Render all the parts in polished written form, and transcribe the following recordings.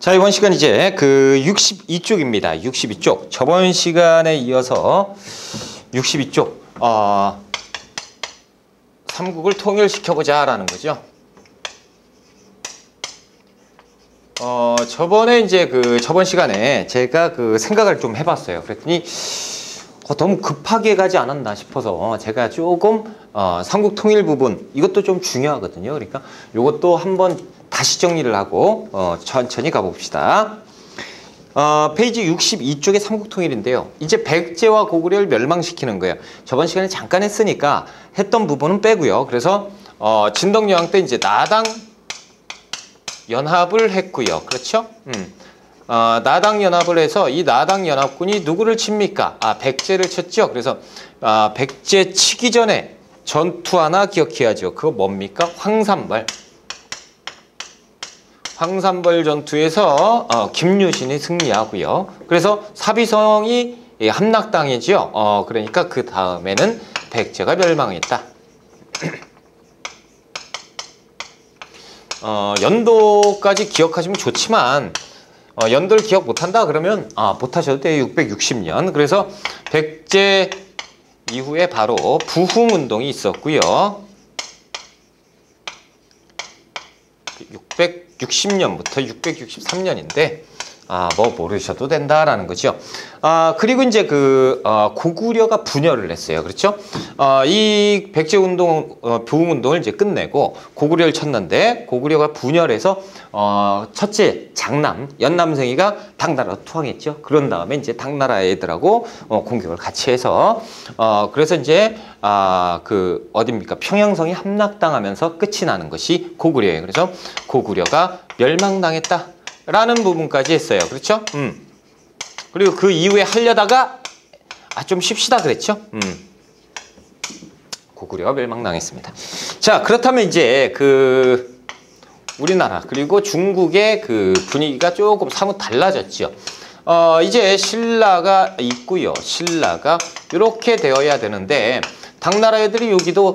자, 이번 시간 이제 그 62쪽입니다. 62쪽. 저번 시간에 이어서 62쪽. 삼국을 통일시켜보자 라는 거죠. 저번에 이제 저번 시간에 제가 생각을 좀 해봤어요. 그랬더니 너무 급하게 가지 않았나 싶어서 제가 조금 삼국 통일 부분 이것도 좀 중요하거든요. 그러니까 이것도 한번 다시 정리를 하고 천천히 가봅시다. 페이지 62쪽의 삼국통일인데요. 이제 백제와 고구려를 멸망시키는 거예요. 저번 시간에 잠깐 했으니까 했던 부분은 빼고요. 그래서 진덕여왕 때 이제 나당 연합을 했고요. 그렇죠? 나당 연합을 해서 이 나당 연합군이 누구를 칩니까? 백제를 쳤죠. 그래서 백제 치기 전에 전투 하나 기억해야죠. 그거 뭡니까? 황산벌 전투에서 김유신이 승리하고요. 그래서 사비성이 함락당이죠. 그러니까 그 다음에는 백제가 멸망했다. 연도까지 기억하시면 좋지만 연도를 기억 못한다 그러면 못하셔도 돼요. 660년. 그래서 백제 이후에 바로 부흥운동이 있었고요. 660년부터 663년인데 뭐 모르셔도 된다라는 거죠. 그리고 이제 고구려가 분열을 했어요. 그렇죠? 이 백제운동, 부흥운동을 이제 끝내고 고구려를 쳤는데 고구려가 분열해서 첫째 장남, 연남생이가 당나라로 투항했죠. 그런 다음에 이제 당나라 애들하고 공격을 같이 해서 그래서 이제 어딥니까? 평양성이 함락당하면서 끝이 나는 것이 고구려예요. 그래서 고구려가 멸망당했다. 라는 부분까지 했어요. 그렇죠? 그리고 그 이후에 하려다가 좀 쉽시다 그랬죠? 고구려가 멸망당했습니다. 자, 그렇다면 이제 우리나라 그리고 중국의 분위기가 조금 사뭇 달라졌죠. 이제 신라가 있고요. 신라가 이렇게 되어야 되는데 당나라 애들이 여기도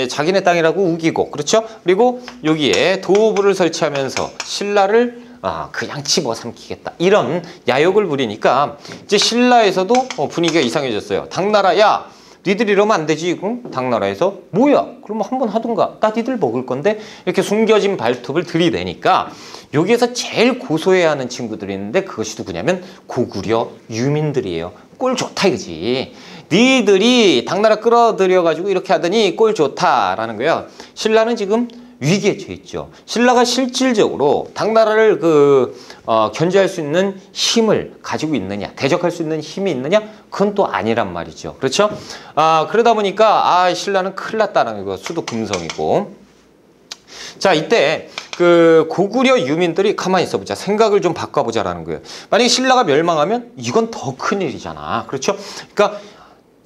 자기네 땅이라고 우기고, 그렇죠? 그리고 여기에 도읍을 설치하면서 신라를 그냥 집어삼키겠다. 이런 야욕을 부리니까 이제 신라에서도 분위기가 이상해졌어요. 당나라, 야, 니들 이러면 안 되지. 당나라에서 뭐야? 그러면 한번 하든가. 나 니들 먹을 건데 이렇게 숨겨진 발톱을 들이대니까 여기에서 제일 고소해야 하는 친구들이 있는데 그것이 누구냐면 고구려 유민들이에요. 꼴 좋다 이거지. 니들이 당나라 끌어들여가지고 이렇게 하더니 꼴 좋다라는 거예요. 신라는 지금 위기에 처해 있죠. 신라가 실질적으로 당나라를 견제할 수 있는 힘을 가지고 있느냐, 대적할 수 있는 힘이 있느냐, 그건 또 아니란 말이죠. 그렇죠? 그러다 보니까 신라는 큰일 났다는 거, 수도 금성이고. 자, 이때 고구려 유민들이 가만히 있어보자. 생각을 좀 바꿔보자라는 거예요. 만약에 신라가 멸망하면 이건 더 큰일이잖아. 그렇죠? 그러니까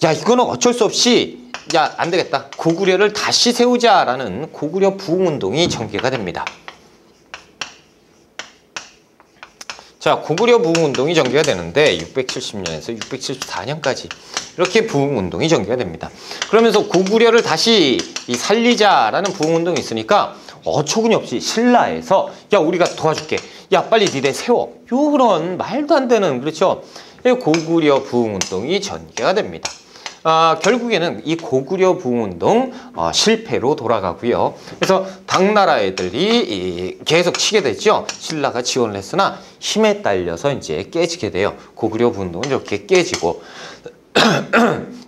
야, 이거는 어쩔 수 없이 안 되겠다. 고구려를 다시 세우자라는 고구려 부흥운동이 전개가 됩니다. 자, 고구려 부흥운동이 전개가 되는데 670년에서 674년까지 이렇게 부흥운동이 전개가 됩니다. 그러면서 고구려를 다시 살리자라는 부흥운동이 있으니까 어처구니없이 신라에서 야, 우리가 도와줄게. 야, 빨리 니네 세워. 요런 말도 안 되는, 그렇죠? 고구려 부흥운동이 전개가 됩니다. 결국에는 이 고구려 부흥운동 실패로 돌아가고요. 그래서 당나라 애들이 계속 치게 되죠. 신라가 지원을 했으나 힘에 딸려서 이제 깨지게 돼요. 고구려 부흥운동은 이렇게 깨지고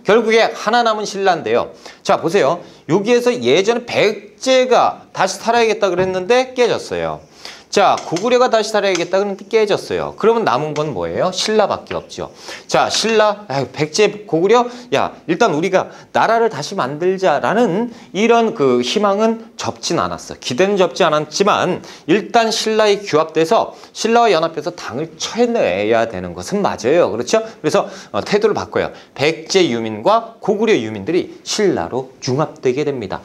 결국에 하나 남은 신라인데요. 자, 보세요. 여기에서 예전에 백제가 다시 살아야겠다 그랬는데 깨졌어요. 자, 고구려가 다시 살아야겠다 그런데 깨졌어요. 그러면 남은 건 뭐예요? 신라밖에 없죠. 자, 신라, 백제, 고구려, 야, 일단 우리가 나라를 다시 만들자라는 이런 희망은 접진 않았어. 기대는 접지 않았지만 일단 신라에 규합돼서 신라와 연합해서 당을 쳐내야 되는 것은 맞아요. 그렇죠? 그래서 태도를 바꿔요. 백제 유민과 고구려 유민들이 신라로 융합되게 됩니다.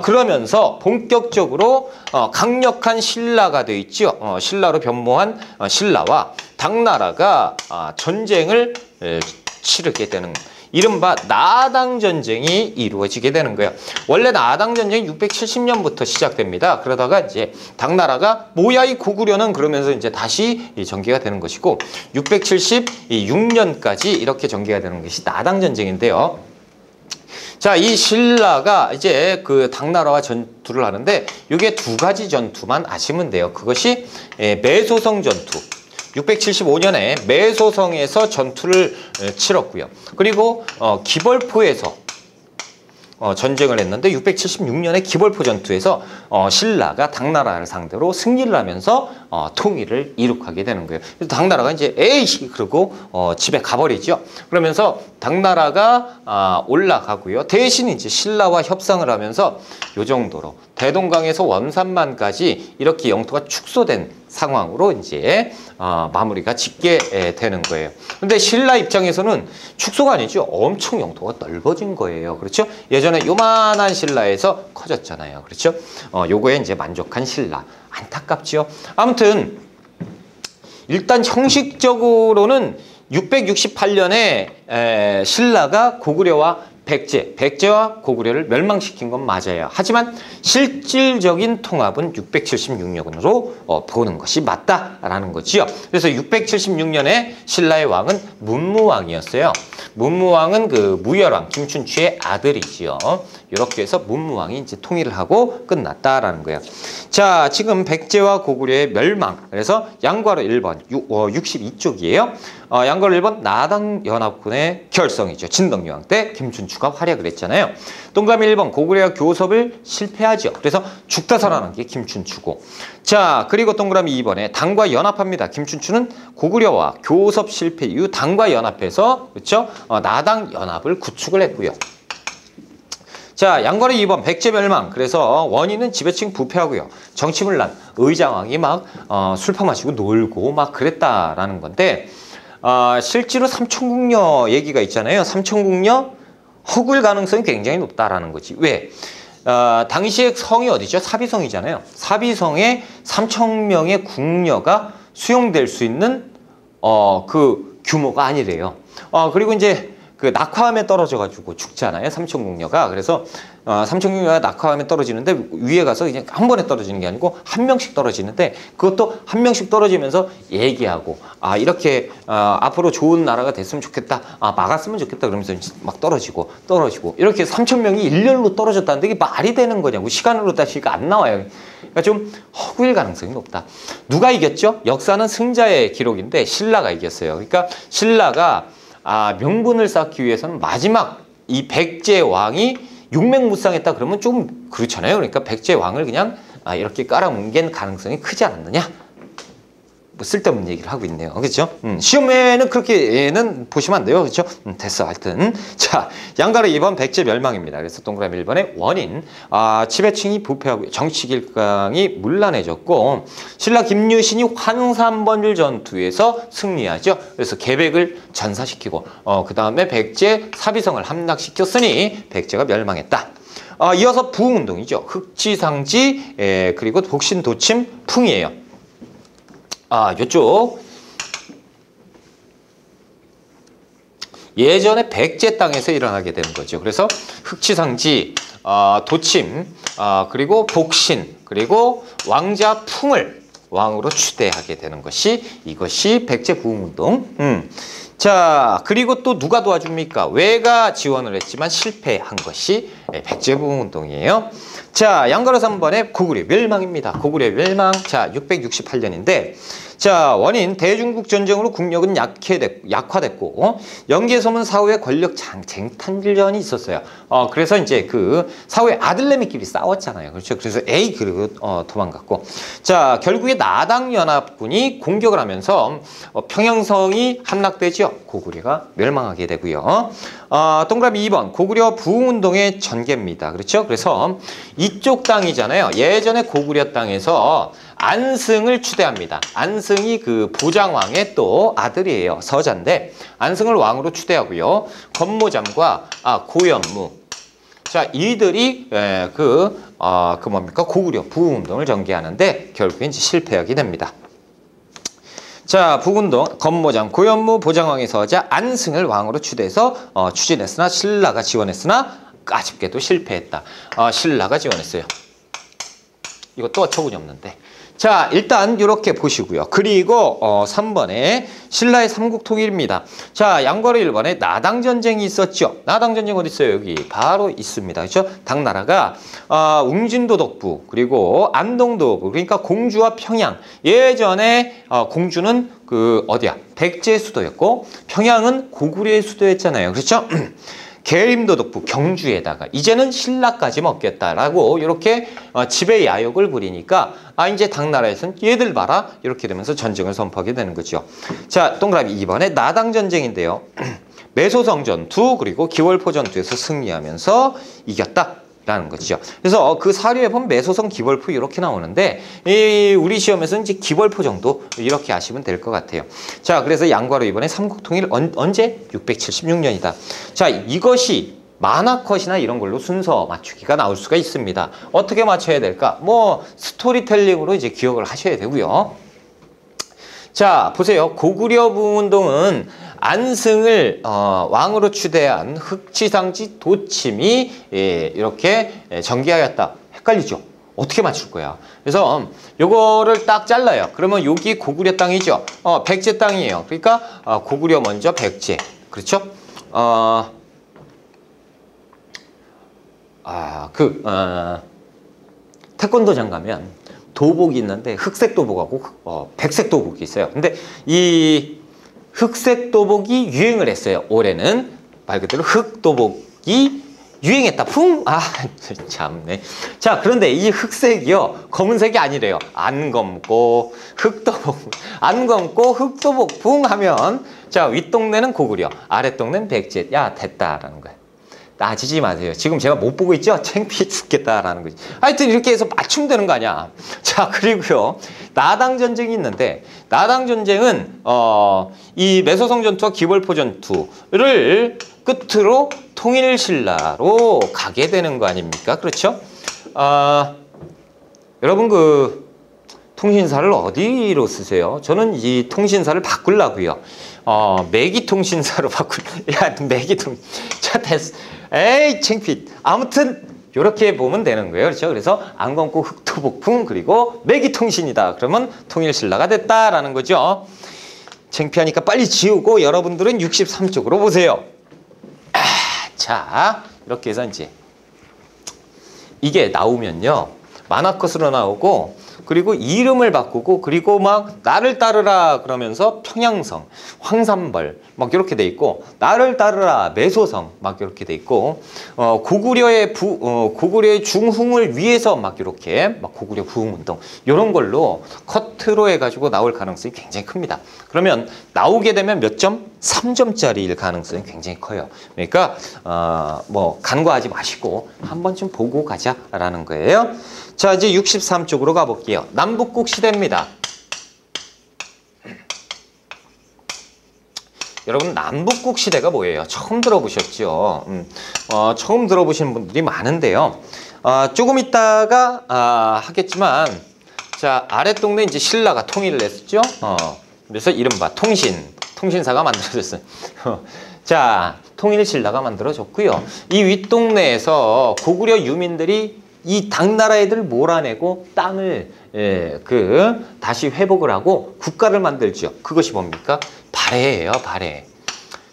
그러면서 본격적으로 강력한 신라가 되어 있죠. 신라로 변모한 신라와 당나라가 전쟁을 치르게 되는 이른바 나당 전쟁이 이루어지게 되는 거예요. 원래 나당 전쟁이 670년부터 시작됩니다. 그러다가 이제 당나라가 뭐야 이 고구려는 그러면서 이제 다시 전개가 되는 것이고 676년까지 이렇게 전개가 되는 것이 나당 전쟁인데요. 자, 이 신라가 이제 그 당나라와 전투를 하는데 이게 두 가지 전투만 아시면 돼요. 그것이 매소성 전투. 675년에 매소성에서 전투를 치렀고요. 그리고 기벌포에서 전쟁을 했는데 676년에 기벌포 전투에서 신라가 당나라를 상대로 승리를 하면서 통일을 이룩하게 되는 거예요. 그래서 당나라가 이제 에이씨 그러고 집에 가버리죠. 그러면서 당나라가 올라가고요. 대신 이제 신라와 협상을 하면서 요 정도로 대동강에서 원산만까지 이렇게 영토가 축소된 상황으로 이제 마무리가 짓게 되는 거예요. 근데 신라 입장에서는 축소가 아니죠. 엄청 영토가 넓어진 거예요. 그렇죠? 예전에 요만한 신라에서 커졌잖아요. 그렇죠? 요거에 이제 만족한 신라. 안타깝죠. 아무튼 일단 형식적으로는 668년에 신라가 고구려와 백제와 고구려를 멸망시킨 건 맞아요. 하지만 실질적인 통합은 676년으로 보는 것이 맞다라는 거지요. 그래서 676년에 신라의 왕은 문무왕이었어요. 문무왕은 그 무열왕 김춘추의 아들이지요. 이렇게 해서 문무왕이 이제 통일을 하고 끝났다라는 거예요. 자, 지금 백제와 고구려의 멸망. 그래서 양괄호 1번 62쪽이에요. 양괄호 1번 나당 연합군의 결성이죠. 진덕여왕 때 김춘추가 활약을 했잖아요. 동그라미 1번 고구려와 교섭을 실패하죠. 그래서 죽다 살아난 게 김춘추고. 자, 그리고 동그라미 2번에 당과 연합합니다. 김춘추는 고구려와 교섭 실패 이후 당과 연합해서 그렇죠? 나당 연합을 구축을 했고요. 자, 양괄호 2번 백제 멸망. 그래서 원인은 지배층 부패하고요. 정치문란, 의장왕이 막 술 퍼마시고 놀고 막 그랬다라는 건데 실제로 삼천궁녀 얘기가 있잖아요. 삼천궁녀 허굴 가능성이 굉장히 높다라는 거지. 왜? 당시에 성이 어디죠? 사비성이잖아요. 사비성에 3,000명의 궁녀가 수용될 수 있는 그 규모가 아니래요. 그리고 이제 그 낙화암에 떨어져가지고 죽잖아요. 삼천궁녀가. 그래서 삼천궁녀가 낙화암에 떨어지는데 위에 가서 그냥 한 번에 떨어지는 게 아니고 한 명씩 떨어지는데 그것도 한 명씩 떨어지면서 얘기하고 이렇게 앞으로 좋은 나라가 됐으면 좋겠다. 막았으면 좋겠다. 그러면서 막 떨어지고 이렇게 3,000명이 일렬로 떨어졌다는 게 말이 되는 거냐고. 시간으로 따지니까 안 나와요. 그러니까 좀 허구일 가능성이 높다. 누가 이겼죠? 역사는 승자의 기록인데 신라가 이겼어요. 그러니까 신라가 명분을 쌓기 위해서는 마지막 이 백제 왕이 용맹무쌍했다 그러면 좀 그렇잖아요. 그러니까 백제 왕을 그냥 이렇게 깔아뭉갠 가능성이 크지 않았느냐. 뭐 쓸데없는 얘기를 하고 있네요. 그렇죠? 시험에는 그렇게는 보시면 안 돼요. 그렇죠? 됐어. 하여튼 자, 양가로 2번 백제 멸망입니다. 그래서 동그라미 1번의 원인 지배층이 부패하고 정치길강이 문란해졌고 신라 김유신이 환삼번일 전투에서 승리하죠. 그래서 계백을 전사시키고 그 다음에 백제 사비성을 함락시켰으니 백제가 멸망했다. 이어서 부흥운동이죠. 흑지상지 그리고 복신도침 풍이에요. 요쪽 예전에 백제 땅에서 일어나게 되는 거죠. 그래서 흑지상지, 도침, 그리고 복신, 그리고 왕자 풍을 왕으로 추대하게 되는 것이 이것이 백제 부흥운동. 자, 그리고 또 누가 도와줍니까? 외가 지원을 했지만 실패한 것이 백제 부흥운동이에요. 자, 양가로 3번에 고구려 멸망입니다. 고구려 멸망. 자, 668년인데 자, 원인 대중국 전쟁으로 국력은 약화됐고 영계소문 사후에 권력 쟁탈전이 있었어요. 그래서 이제 그 사후에 아들내미끼리 싸웠잖아요. 그렇죠? 그래서 그리고 도망갔고 자, 결국에 나당 연합군이 공격을 하면서 평양성이 함락되죠. 고구려가 멸망하게 되고요. 동그라미 2번 고구려 부흥운동의 전개입니다. 그렇죠? 그래서 이쪽 땅이잖아요. 예전에 고구려 땅에서 안승을 추대합니다. 안승이 그 보장왕의 또 아들이에요. 서자인데 안승을 왕으로 추대하고요. 권모잠과 고연무. 자, 이들이 뭡니까? 고구려 부흥운동을 전개하는데 결국엔 실패하게 됩니다. 자, 북운동 건모장 고현무 보장왕의 서자 안승을 왕으로 추대해서 추진했으나 신라가 지원했으나 아쉽게도 실패했다. 신라가 지원했어요. 이것도 어처구니 없는데. 자, 일단 이렇게 보시고요. 그리고 3번에 신라의 삼국통일입니다. 자, 양과로 1번에 나당전쟁이 있었죠. 나당전쟁 어디 있어요? 여기 바로 있습니다. 그렇죠? 당나라가 웅진도독부 그리고 안동도독부 그러니까 공주와 평양. 예전에 공주는 그 어디야? 백제의 수도였고 평양은 고구려의 수도였잖아요. 그렇죠? 계림도독부 경주에다가 이제는 신라까지 먹겠다라고 이렇게 지배 야욕을 부리니까 이제 당나라에서는 얘들 봐라 이렇게 되면서 전쟁을 선포하게 되는 거죠. 자, 동그라미 2번에 나당전쟁인데요. 매소성 전투 그리고 기월포 전투에서 승리하면서 이겼다. 라는 거죠. 그래서 그 사료에 보면 매소성 기벌포 이렇게 나오는데 우리 시험에서는 이제 기벌포 정도 이렇게 아시면 될 것 같아요. 자, 그래서 양과로 이번에 삼국통일 언제? 676년이다. 자, 이것이 만화컷이나 이런 걸로 순서 맞추기가 나올 수가 있습니다. 어떻게 맞춰야 될까? 뭐 스토리텔링으로 이제 기억을 하셔야 되고요. 자, 보세요. 고구려 부운동은 안승을 왕으로 추대한 흑지상지 도침이 이렇게 전개하였다. 헷갈리죠? 어떻게 맞출 거야? 그래서 요거를 딱 잘라요. 그러면 여기 고구려 땅이죠. 백제 땅이에요. 그러니까 고구려 먼저 백제. 그렇죠? 태권도장 가면 도복이 있는데 흑색 도복하고 백색 도복이 있어요. 근데 이 흑색 도복이 유행을 했어요. 올해는 말 그대로 흑도복이 유행했다. 참네. 자, 그런데 이 흑색이요 검은색이 아니래요. 안 검고 흑도복, 안 검고 흑도복 하면 자, 윗동네는 고구려, 아랫동네는 백제. 야, 됐다라는 거예요. 따지지 마세요. 지금 제가 못 보고 있죠? 창피해 죽겠다라는 거지. 하여튼 이렇게 해서 맞추면 되는 거 아니야. 자, 그리고요. 나당전쟁이 있는데 나당전쟁은 이 매소성 전투와 기벌포 전투를 끝으로 통일신라로 가게 되는 거 아닙니까? 그렇죠? 여러분 그 통신사를 어디로 쓰세요? 저는 이 통신사를 바꾸려고요. 매기통신사로 야, 매기통. 자, 됐어. 에이, 창피. 아무튼 이렇게 보면 되는 거예요. 그렇죠? 그래서 안 검고 흑토복풍 그리고 매기통신이다. 그러면 통일신라가 됐다라는 거죠. 창피하니까 빨리 지우고 여러분들은 63쪽으로 보세요. 자, 이렇게 해서 이제 이게 나오면요. 만화컷으로 나오고 그리고 이름을 바꾸고 그리고 막 나를 따르라 그러면서 평양성, 황산벌 막 이렇게 돼 있고 나를 따르라 매소성 막 이렇게 돼 있고 고구려의 중흥을 위해서 막 이렇게 막 고구려 부흥운동 이런 걸로 커트로 해가지고 나올 가능성이 굉장히 큽니다. 그러면 나오게 되면 몇 점? 3점짜리일 가능성이 굉장히 커요. 그러니까 뭐 간과하지 마시고 한 번쯤 보고 가자라는 거예요. 자, 이제 63쪽으로 가볼게요. 남북국 시대입니다. 여러분, 남북국 시대가 뭐예요? 처음 들어보셨죠? 처음 들어보시는 분들이 많은데요. 조금 있다가 하겠지만, 자, 아랫동네 이제 신라가 통일을 했었죠? 그래서 이른바 통신사가 만들어졌어요. 자, 통일신라가 만들어졌고요. 이 윗동네에서 고구려 유민들이 이 당나라 애들 몰아내고 땅을 다시 회복을 하고 국가를 만들죠. 그것이 뭡니까? 발해예요, 발해.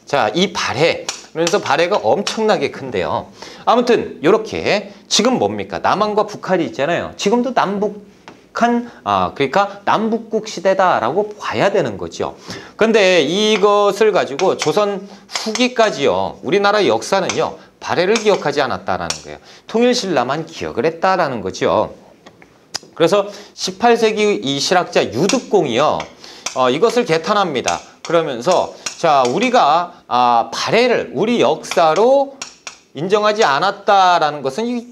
자, 이 발해. 그래서 발해가 엄청나게 큰데요. 아무튼 이렇게 지금 뭡니까? 남한과 북한이 있잖아요. 지금도 그러니까 남북국 시대다라고 봐야 되는 거죠. 근데 이것을 가지고 조선 후기까지요. 우리나라 역사는요. 발해를 기억하지 않았다라는 거예요. 통일신라만 기억을 했다라는 거죠. 그래서 18세기 이 실학자 유득공이요. 이것을 개탄합니다. 그러면서 자, 우리가 발해를 우리 역사로 인정하지 않았다라는 것은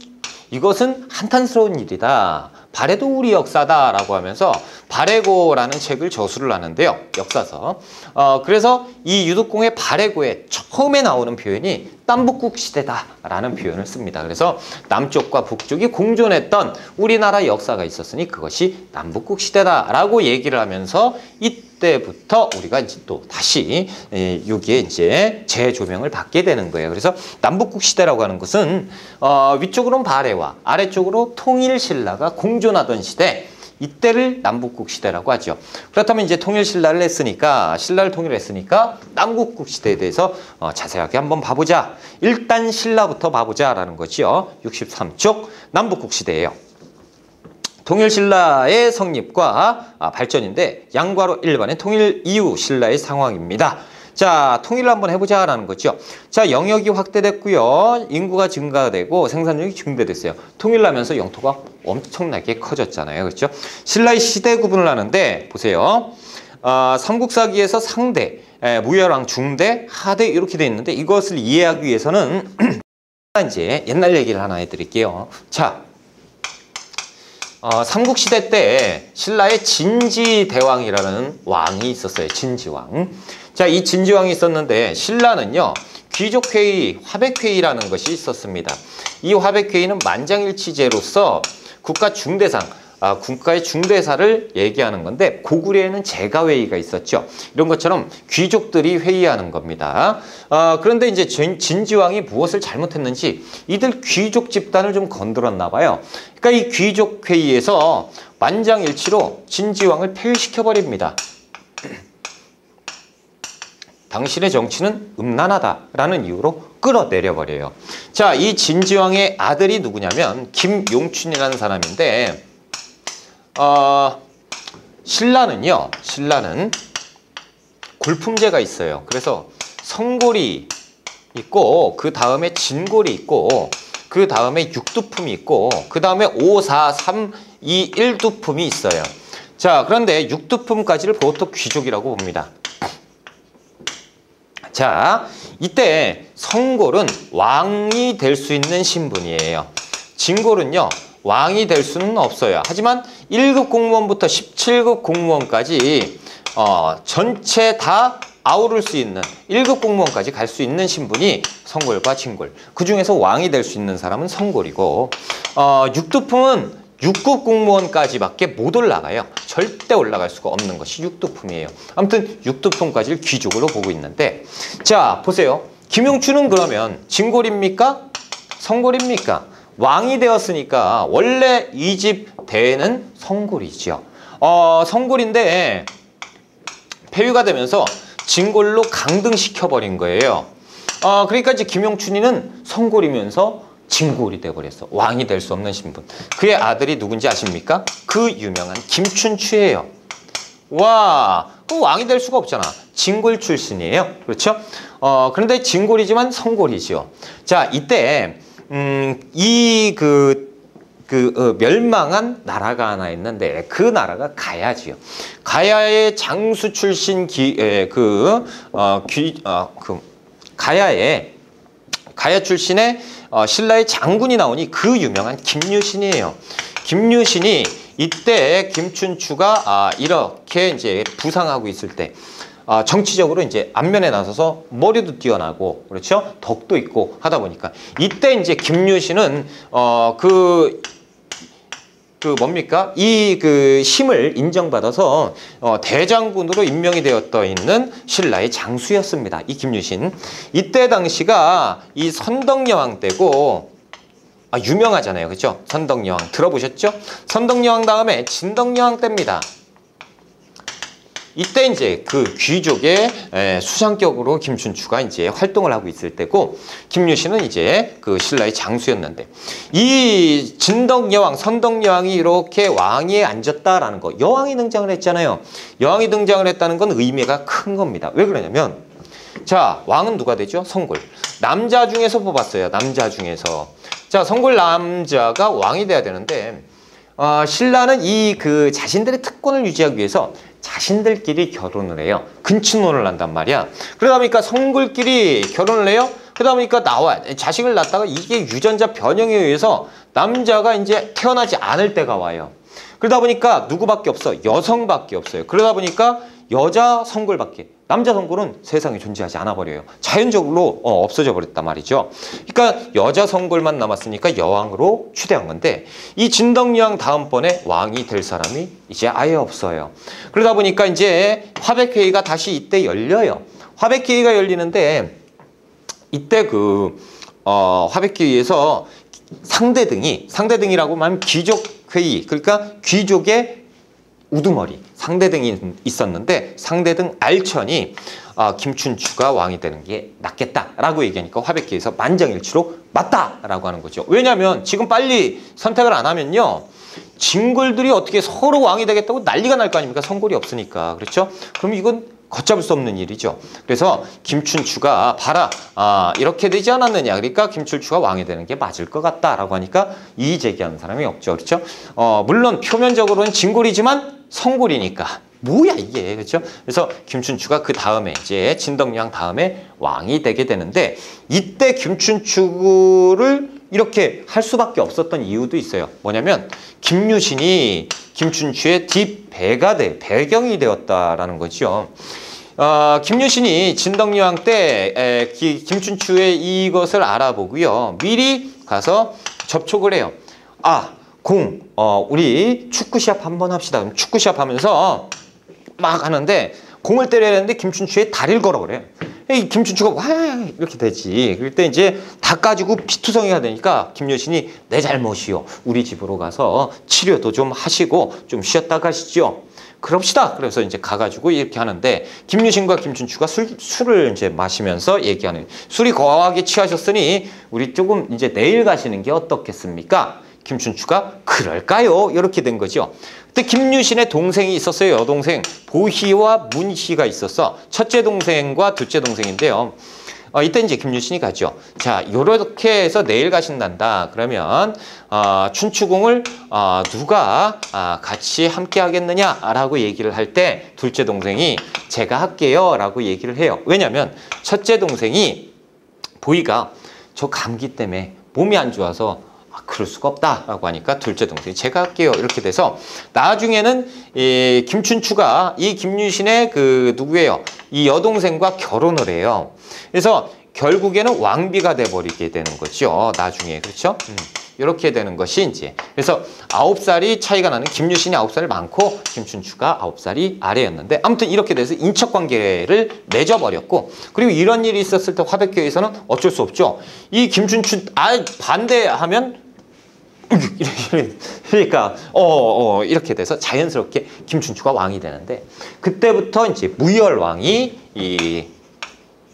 이것은 한탄스러운 일이다. 발해도 우리 역사다라고 하면서 발해고라는 책을 저술을 하는데요. 역사서. 그래서 이 유득공의 발해고에 처음에 나오는 표현이 남북국 시대다라는 표현을 씁니다. 그래서 남쪽과 북쪽이 공존했던 우리나라 역사가 있었으니 그것이 남북국 시대다라고 얘기를 하면서 이 이때부터 우리가 이제 또 다시 여기에 이제 재조명을 받게 되는 거예요. 그래서 남북국 시대라고 하는 것은 위쪽으로는 발해와 아래쪽으로 통일신라가 공존하던 시대, 이때를 남북국 시대라고 하죠. 그렇다면 이제 통일신라를 했으니까, 신라를 통일했으니까 남북국 시대에 대해서 자세하게 한번 봐보자. 일단 신라부터 봐보자라는 거죠. 63쪽 남북국 시대예요. 통일신라의 성립과 발전인데 양과로 일반의 통일 이후 신라의 상황입니다. 자, 통일을 한번 해보자라는 거죠. 자, 영역이 확대됐고요. 인구가 증가되고 생산력이 증대됐어요. 통일하면서 영토가 엄청나게 커졌잖아요. 그렇죠? 신라의 시대 구분을 하는데 보세요. 삼국사기에서 상대, 무열왕, 중대, 하대 이렇게 돼 있는데 이것을 이해하기 위해서는 이제 옛날 얘기를 하나 해드릴게요. 자, 삼국시대 때 신라의 진지대왕이라는 왕이 있었어요. 진지왕. 자, 이 진지왕이 있었는데 신라는요, 귀족회의, 화백회의라는 것이 있었습니다. 이 화백회의는 만장일치제로서 국가 중대상, 국가의 중대사를 얘기하는 건데 고구려에는 제가회의가 있었죠. 이런 것처럼 귀족들이 회의하는 겁니다. 그런데 이제 진지왕이 무엇을 잘못했는지 이들 귀족 집단을 좀 건드렸나 봐요. 그러니까 이 귀족회의에서 만장일치로 진지왕을 폐위시켜버립니다. 당신의 정치는 음란하다라는 이유로 끌어내려버려요. 자, 이 진지왕의 아들이 누구냐면 김용춘이라는 사람인데 신라는 골품제가 있어요. 그래서 성골이 있고 그 다음에 진골이 있고 그 다음에 육두품이 있고 그 다음에 5, 4, 3, 2, 1두품이 있어요. 자, 그런데 육두품까지를 보통 귀족이라고 봅니다. 자, 이때 성골은 왕이 될 수 있는 신분이에요. 진골은요, 왕이 될 수는 없어요. 하지만 1급 공무원부터 17급 공무원까지 전체 다 아우를 수 있는 1급 공무원까지 갈 수 있는 신분이 성골과 진골. 그중에서 왕이 될 수 있는 사람은 성골이고 육두품은 6급 공무원까지밖에 못 올라가요. 절대 올라갈 수가 없는 것이 육두품이에요. 아무튼 육두품까지를 귀족으로 보고 있는데, 자, 보세요. 김용춘은 그러면 진골입니까? 성골입니까? 왕이 되었으니까 원래 이 집 대에는 성골이죠. 성골인데 폐위가 되면서 진골로 강등시켜버린 거예요. 그러니까 이제 김용춘이는 성골이면서 진골이 돼버렸어. 왕이 될 수 없는 신분. 그의 아들이 누군지 아십니까? 그 유명한 김춘추예요. 와, 그 왕이 될 수가 없잖아. 진골 출신이에요. 그렇죠? 그런데 진골이지만 성골이죠. 자, 이때 멸망한 나라가 하나 있는데 그 나라가 가야지요. 가야의 장수 출신 가야 출신의 신라의 장군이 나오니 그 유명한 김유신이에요. 김유신이 이때 김춘추가 이렇게 이제 부상하고 있을 때 정치적으로 이제 앞면에 나서서 머리도 뛰어나고 그렇죠? 덕도 있고 하다 보니까 이때 이제 김유신은 이 힘을 인정받아서 대장군으로 임명이 되었더 있는 신라의 장수였습니다. 이 김유신. 이때 당시가 이 선덕여왕 때고 유명하잖아요. 그렇죠? 선덕여왕 들어보셨죠? 선덕여왕 다음에 진덕여왕 때입니다. 이때 이제 그 귀족의 수장격으로 김춘추가 이제 활동을 하고 있을 때고 김유신은 이제 그 신라의 장수였는데 이 진덕여왕, 선덕여왕이 이렇게 왕위에 앉았다라는 거, 여왕이 등장을 했잖아요. 여왕이 등장을 했다는 건 의미가 큰 겁니다. 왜 그러냐면 자, 왕은 누가 되죠? 성골. 남자 중에서 뽑았어요. 남자 중에서. 자, 성골 남자가 왕이 돼야 되는데 신라는 자신들의 특권을 유지하기 위해서 자신들끼리 결혼을 해요. 근친혼을 한단 말이야. 그러다 보니까 성골끼리 결혼을 해요. 그러다 보니까 자식을 낳다가 이게 유전자 변형에 의해서 남자가 이제 태어나지 않을 때가 와요. 그러다 보니까 누구밖에 없어? 여성밖에 없어요. 그러다 보니까 여자 성골밖에 남자 성골은 세상에 존재하지 않아 버려요. 자연적으로 없어져 버렸단 말이죠. 그러니까 여자 성골만 남았으니까 여왕으로 추대한 건데 이 진덕여왕 다음번에 왕이 될 사람이 이제 아예 없어요. 그러다 보니까 이제 화백회의가 다시 이때 열려요. 화백회의가 열리는데 이때 화백회의에서 상대등이라고 하면 귀족회의, 그러니까 귀족의 우두머리 상대등이 있었는데 상대등 알천이 김춘추가 왕이 되는 게 낫겠다라고 얘기하니까 화백회의에서 만장일치로 맞다라고 하는 거죠. 왜냐하면 지금 빨리 선택을 안 하면요, 진골들이 어떻게 서로 왕이 되겠다고 난리가 날 거 아닙니까? 성골이 없으니까. 그렇죠? 그럼 이건 걷잡을 수 없는 일이죠. 그래서 김춘추가 봐라, 이렇게 되지 않았느냐, 그러니까 김춘추가 왕이 되는 게 맞을 것 같다라고 하니까 이의 제기하는 사람이 없죠. 그렇죠? 물론 표면적으로는 진골이지만 성골이니까 뭐야 이게, 그렇죠? 그래서 김춘추가 그 다음에 이제 진덕여왕 다음에 왕이 되게 되는데 이때 김춘추를 이렇게 할 수밖에 없었던 이유도 있어요. 뭐냐면 김유신이 김춘추의 배경이 되었다라는 거죠. 김유신이 진덕여왕 때 김춘추의 이것을 알아보고요, 미리 가서 접촉을 해요. 우리 축구 시합 한번 합시다. 그럼 축구 시합 하면서 막 하는데 공을 때려야 되는데 김춘추의 다리를 걸어 그래요. 이 김춘추가 와 이렇게 되지. 그럴 때 이제 다 까지고 피투성이가 되니까 김유신이 내 잘못이요, 우리 집으로 가서 치료도 좀 하시고 좀 쉬었다 가시죠. 그럽시다. 그래서 이제 가가지고 이렇게 하는데 김유신과 김춘추가 술을 이제 마시면서 얘기하는, 술이 거하게 취하셨으니 우리 조금 이제 내일 가시는 게 어떻겠습니까? 김춘추가 그럴까요? 이렇게 된 거죠. 그때 김유신의 동생이 있었어요. 여동생 보희와 문희가 있었어. 첫째 동생과 둘째 동생인데요. 이때 이제 김유신이 가죠. 자, 요렇게 해서 내일 가신단다. 그러면 춘추궁을 누가 같이 함께 하겠느냐라고 얘기를 할 때 둘째 동생이 제가 할게요 라고 얘기를 해요. 왜냐하면 첫째 동생이 보희가 저 감기 때문에 몸이 안 좋아서 그럴 수가 없다라고 하니까 둘째 동생이 제가 할게요 이렇게 돼서 나중에는 이 김춘추가 이 김유신의 누구예요? 이 여동생과 결혼을 해요. 그래서 결국에는 왕비가 돼버리게 되는 거죠. 나중에. 그렇죠? 이렇게 되는 것이 이제, 그래서 9살이 차이가 나는, 김유신이 9살 많고 김춘추가 9살이 아래였는데 아무튼 이렇게 돼서 인척관계를 맺어버렸고, 그리고 이런 일이 있었을 때 화백회의에서는 어쩔 수 없죠. 이 김춘추 반대하면 그러니까 이렇게 돼서 자연스럽게 김춘추가 왕이 되는데 그때부터 이제 무열왕이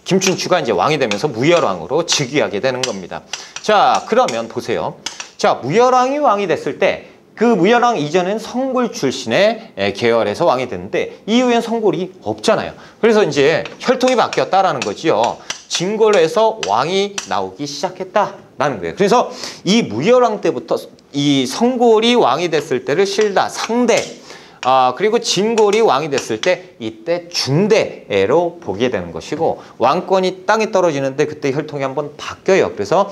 김춘추가 이제 왕이 되면서 무열왕으로 즉위하게 되는 겁니다. 자, 그러면 보세요. 자, 무열왕이 왕이 됐을 때 그 무열왕 이전엔 성골 출신의 계열에서 왕이 됐는데 이후엔 성골이 없잖아요. 그래서 이제 혈통이 바뀌었다라는 거지요. 진골에서 왕이 나오기 시작했다라는 거예요. 그래서 이 무열왕 때부터 이 성골이 왕이 됐을 때를 실다, 상대, 그리고 진골이 왕이 됐을 때 이때 중대로 보게 되는 것이고, 왕권이 땅에 떨어지는데 그때 혈통이 한번 바뀌어요. 그래서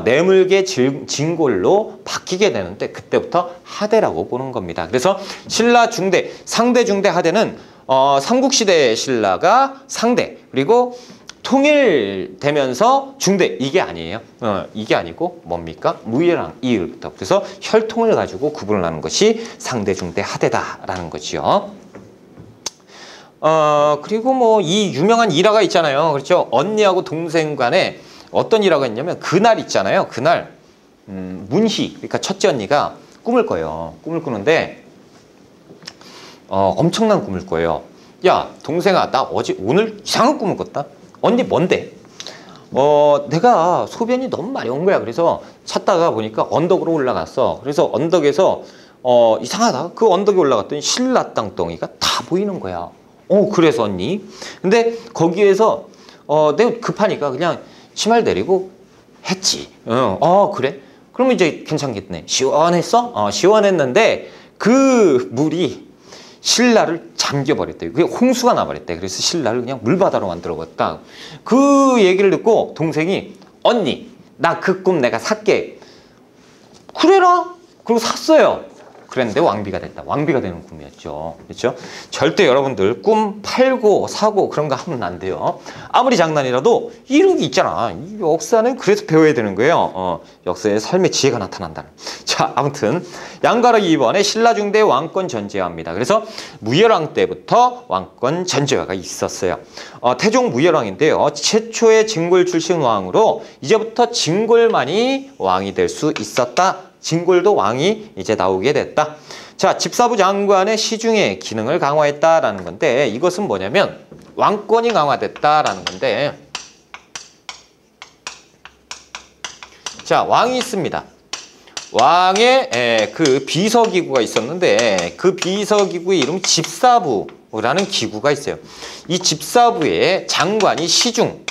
내물계 진골로 바뀌게 되는데 그때부터 하대라고 보는 겁니다. 그래서 신라 중대, 상대 중대 하대는 삼국시대 신라가 상대, 그리고 통일되면서 중대, 이게 아니에요. 이게 아니고 뭡니까? 무열왕 이후부터. 그래서 혈통을 가지고 구분을 하는 것이 상대, 중대, 하대다라는 거죠. 그리고 뭐 이 유명한 일화가 있잖아요. 그렇죠? 언니하고 동생 간에 어떤 일화가 있냐면 그날 있잖아요. 그날 문희, 그러니까 첫째 언니가 꿈을 꿔요. 꿈을 꾸는데 엄청난 꿈을 꿔요. 야, 동생아, 나 오늘 이상한 꿈을 꿨다. 언니 뭔데? 내가 소변이 너무 많이 온 거야. 그래서 찾다가 보니까 언덕으로 올라갔어. 그래서 언덕에서 이상하다. 그 언덕에 올라갔더니 신라 땅덩이가 다 보이는 거야. 그래서 언니. 근데 거기에서 내가 급하니까 그냥 치마를 내리고 했지. 그래? 그러면 이제 괜찮겠네. 시원했어? 시원했는데 그 물이 신라를 잠겨버렸대. 그게 홍수가 나버렸대. 그래서 신라를 그냥 물바다로 만들어버렸다. 그 얘기를 듣고 동생이 언니, 나 그 꿈 내가 살게. 그래라. 그리고 샀어요. 그랬는데 왕비가 됐다. 왕비가 되는 꿈이었죠. 그렇죠? 절대 여러분들 꿈 팔고 사고 그런 거 하면 안 돼요. 아무리 장난이라도 이런 게 있잖아. 이 역사는 그래서 배워야 되는 거예요. 역사의 삶의 지혜가 나타난다는. 자, 아무튼 양가르기 2번에 신라중대 왕권 전제화입니다. 그래서 무열왕 때부터 왕권 전제화가 있었어요. 태종 무열왕인데요. 최초의 진골 출신 왕으로 이제부터 진골만이 왕이 될 수 있었다. 진골도 왕이 이제 나오게 됐다. 자, 집사부 장관의 시중의 기능을 강화했다라는 건데 이것은 뭐냐면 왕권이 강화됐다라는 건데 자, 왕이 있습니다. 왕의 그 비서기구가 있었는데 그 비서기구의 이름 집사부라는 기구가 있어요. 이 집사부의 장관이 시중이라는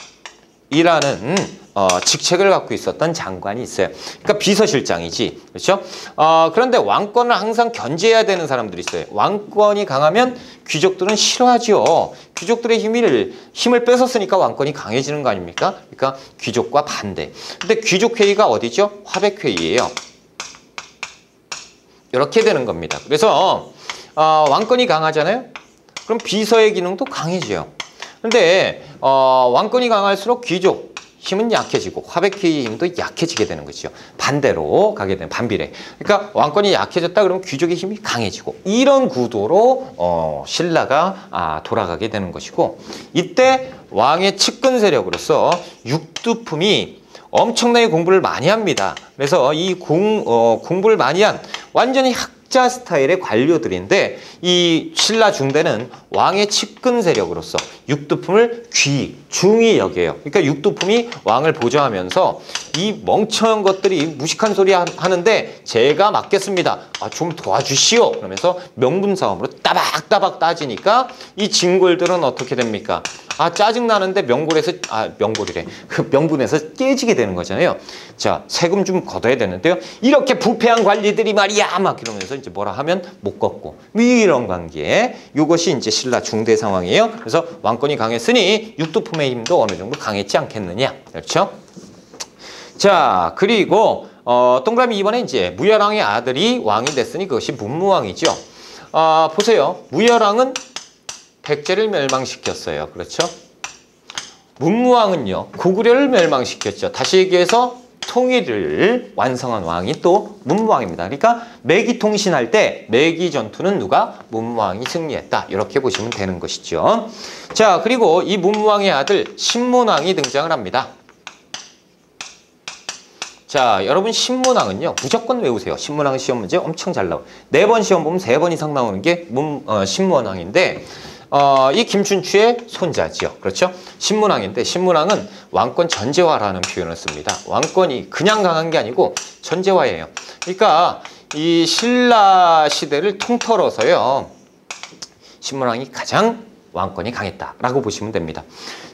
직책을 갖고 있었던 장관이 있어요. 그러니까 비서실장이지. 그렇죠? 그런데 왕권을 항상 견제해야 되는 사람들이 있어요. 왕권이 강하면 귀족들은 싫어하죠. 귀족들의 힘을 뺏었으니까 왕권이 강해지는 거 아닙니까? 그러니까 귀족과 반대. 근데 귀족회의가 어디죠? 화백회의예요. 이렇게 되는 겁니다. 그래서 왕권이 강하잖아요. 그럼 비서의 기능도 강해져요. 근데 왕권이 강할수록 귀족 힘은 약해지고 화백회의 힘도 약해지게 되는 거죠. 반대로 가게 되는 반비례. 그러니까 왕권이 약해졌다 그러면 귀족의 힘이 강해지고 이런 구도로 신라가 돌아가게 되는 것이고 이때 왕의 측근 세력으로서 육두품이 엄청나게 공부를 많이 합니다. 그래서 이 공부를 많이 한 완전히 학자 스타일의 관료들인데 이 신라 중대는 왕의 측근 세력으로서 육두품을 중히 여겨요. 그러니까 육두품이 왕을 보좌하면서 이 멍청한 것들이 무식한 소리 하는데 제가 맡겠습니다. 좀 도와주시오. 그러면서 명분싸움으로 따박따박 따지니까 이 진골들은 어떻게 됩니까? 짜증나는데 명골이래. 그 명분에서 깨지게 되는 거잖아요. 자, 세금 좀 걷어야 되는데요. 이렇게 부패한 관리들이 말이야 막 이러면서 이제 뭐라 하면 못 걷고 이런 관계. 이것이 이제 신라 중대 상황이에요. 그래서 왕권이 강했으니 육두품의 힘도 어느 정도 강했지 않겠느냐. 그렇죠? 자, 그리고 동그라미 2번에 이제 무열왕의 아들이 왕이 됐으니 그것이 문무왕이죠. 보세요. 무열왕은 백제를 멸망시켰어요. 그렇죠? 문무왕은요. 고구려를 멸망시켰죠. 다시 얘기해서 통일을 완성한 왕이 또 문무왕입니다. 그러니까 매기 통신할 때 매기 전투는 누가? 문무왕이 승리했다. 이렇게 보시면 되는 것이죠. 자, 그리고 이 문무왕의 아들 신문왕이 등장을 합니다. 자, 여러분 신문왕은요. 무조건 외우세요. 신문왕 시험 문제 엄청 잘 나와요. 4번 시험 보면 3번 이상 나오는 게 신문왕인데 이 김춘추의 손자지요. 그렇죠? 신문왕인데 신문왕은 왕권 전제화라는 표현을 씁니다. 왕권이 그냥 강한 게 아니고 전제화예요. 그러니까 이 신라 시대를 통틀어서요. 신문왕이 가장 왕권이 강했다라고 보시면 됩니다.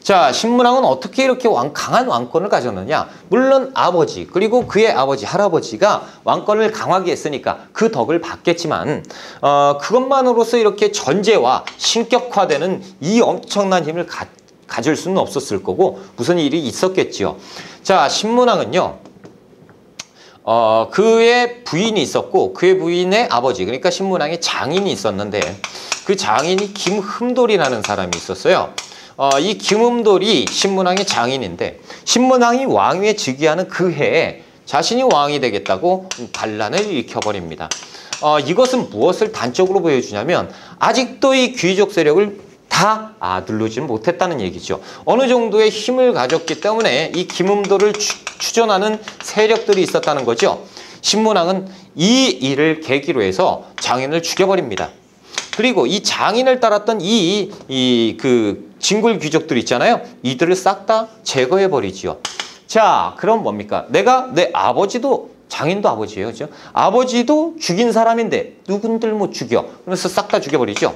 자, 신문왕은 어떻게 이렇게 강한 왕권을 가졌느냐? 물론 아버지 그리고 그의 아버지 할아버지가 왕권을 강하게 했으니까 그 덕을 받겠지만 그것만으로서 이렇게 전제화, 신격화되는 이 엄청난 힘을 가질 수는 없었을 거고 무슨 일이 있었겠지요. 자, 신문왕은요. 그의 부인이 있었고 그의 부인의 아버지 그러니까 신문왕의 장인이 있었는데 그 장인이 김흠돌이라는 사람이 있었어요. 이 김흠돌이 신문왕의 장인인데 신문왕이 왕위에 즉위하는 그 해에 자신이 왕이 되겠다고 반란을 일으켜버립니다. 이것은 무엇을 단적으로 보여주냐면 아직도 이 귀족 세력을 다 누르지는 못했다는 얘기죠. 어느 정도의 힘을 가졌기 때문에 이 김흠돌을 추존하는 세력들이 있었다는 거죠. 신문왕은 이 일을 계기로 해서 장인을 죽여버립니다. 그리고 이 장인을 따랐던 그 진골 귀족들 있잖아요. 이들을 싹 다 제거해버리지요. 자, 그럼 뭡니까? 내가 내 아버지도 장인도 아버지예요. 그죠? 아버지도 죽인 사람인데 누군들 못 죽여. 그러면서 싹 다 죽여버리죠.